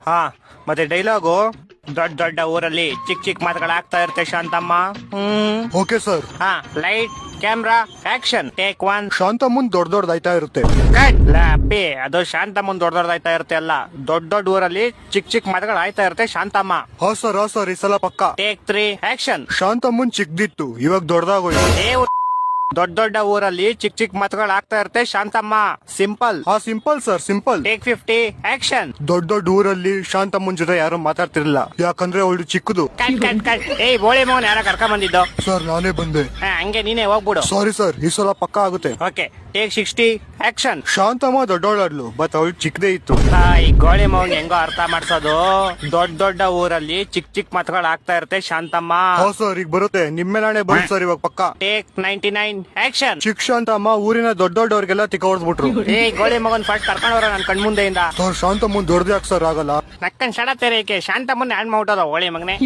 ಹಾ ಮತ್ತೆ ಡೈಲಾಗು ದೊಡ್ಡ ದೊಡ್ಡ ಊರಲ್ಲಿ ಚಿಕ್ಕ ಚಿಕ್ಕ ಮಾತುಗಳಾಗ್ತಾ ಇರುತ್ತೆ ಶಾಂತಮ್ಮ. Okay sir. ಹಾ light camera action take one. Shanta ಮುಂದ್ ದೊಡ್ಡದಾಯ್ತಾ ಇರುತ್ತೆ. ಪಿ ಅದು ಶಾಂತಮ್ಮನ್ ದೊಡ್ಡದಾಯ್ತಾ ಇರುತ್ತೆ ಅಲ್ಲ, ದೊಡ್ಡ ದೊಡ್ಡ ಊರಲ್ಲಿ ಚಿಕ್ಕ ಚಿಕ್ಕ ಮಾತುಗಳು ಆಯ್ತಾ ಇರುತ್ತೆ ಶಾಂತಮ್ಮ. ಹಾ ಸರ್ ಈ ಸಲ ಪಕ್ಕ. Take 3 action. ಶಾಂತ ಮುಂದ್ ಚಿಕ್ಕದಿತ್ತು, ಇವಾಗ ದೊಡ್ಡದಾಗೋಯ್ತು. ದೊಡ್ಡ ದೊಡ್ಡ ಊರಲ್ಲಿ ಚಿಕ್ಕ ಚಿಕ್ಕ ಮಾತುಗಳು ಆಗ್ತಾ ಇರುತ್ತೆ ಶಾಂತಮ್ಮ. ಸಿಂಪಲ್. ಹಾ simple sir simple. Take 50 action. ದೊಡ್ಡ ದೊಡ್ಡ ಊರಲ್ಲಿ ಶಾಂತಮ್ಮನ್ ಜೊತೆ ಯಾರು ಮಾತಾಡ್ತಿರ್ಲಿಲ್ಲ, ಯಾಕಂದ್ರೆ ಅವಳು ಚಿಕ್ಕದು. ಏಯ್ ಬೋಳಿ ಮೋಹನ್ ಯಾರ ಕರ್ಕೊಂಡ್ ಬಂದಿದ್ದು? ಸರ್ ನಾನೇ ಬಂದೆ. ಹಂಗೆ ನೀನೇ ಹೋಗ್ಬಿಡು. ಸಾರಿ ಸರ್, ಈ ಸಲ ಪಕ್ಕ ಆಗುತ್ತೆ. Okay take 60 action. ಶಾಂತಮ್ಮ ದೊಡ್ಡವಳಾಡ್ಲು, ಬಟ್ ಅವಳು ಚಿಕ್ಕದೇ ಇತ್ತು. ಈ ಗೋಳಿ ಮೋಹನ್ ಹೆಂಗೋ ಅರ್ಥ ಮಾಡ್ಸೋದು. ದೊಡ್ಡ ದೊಡ್ಡ ಊರಲ್ಲಿ ಚಿಕ್ಕ ಚಿಕ್ಕ ಮಾತುಗಳು ಆಗ್ತಾ ಇರುತ್ತೆ ಶಾಂತಮ್ಮ. ಹಾ ಸರ್ ಈಗ ಬರುತ್ತೆ, ನಿಮ್ಮೇಲಾಣೆ ಬರುತ್ತೆ ಸರ್ ಇವಾಗ ಪಕ್ಕ. Take 99 action. ಚಿಕ್ಕ ಶಾಂತಮ್ಮ ಊರಿನ ದೊಡ್ಡವ್ರಿಗೆಲ್ಲ ತಿಕ್ಕ ಹೊಡೆದ್ಬಿಟ್ರು. ಗೋಳಿ ಮಗನ್ ಫಸ್ಟ್ ಕರ್ಕೊಂಡು ಬರೋ ನನ್ ಕಣ್ಮುಂದೆಯಿಂದ. ಸರ್ ಶಾಂತಮ್ಮನ್ ದೊಡ್ಡದೇ ಯಾಕೆ ಸರ್ ಆಗಲ್ಲ? ನಕ್ಕನ್ ಶಡ ತೆರೇಕೆ ಶಾಂತಮ್ಮನ್ ಹ್ಯಾಂಡ್ ಮಾಡ್ಬಿಟ್ಟದ ಹೋಳಿ ಮಗನೆ.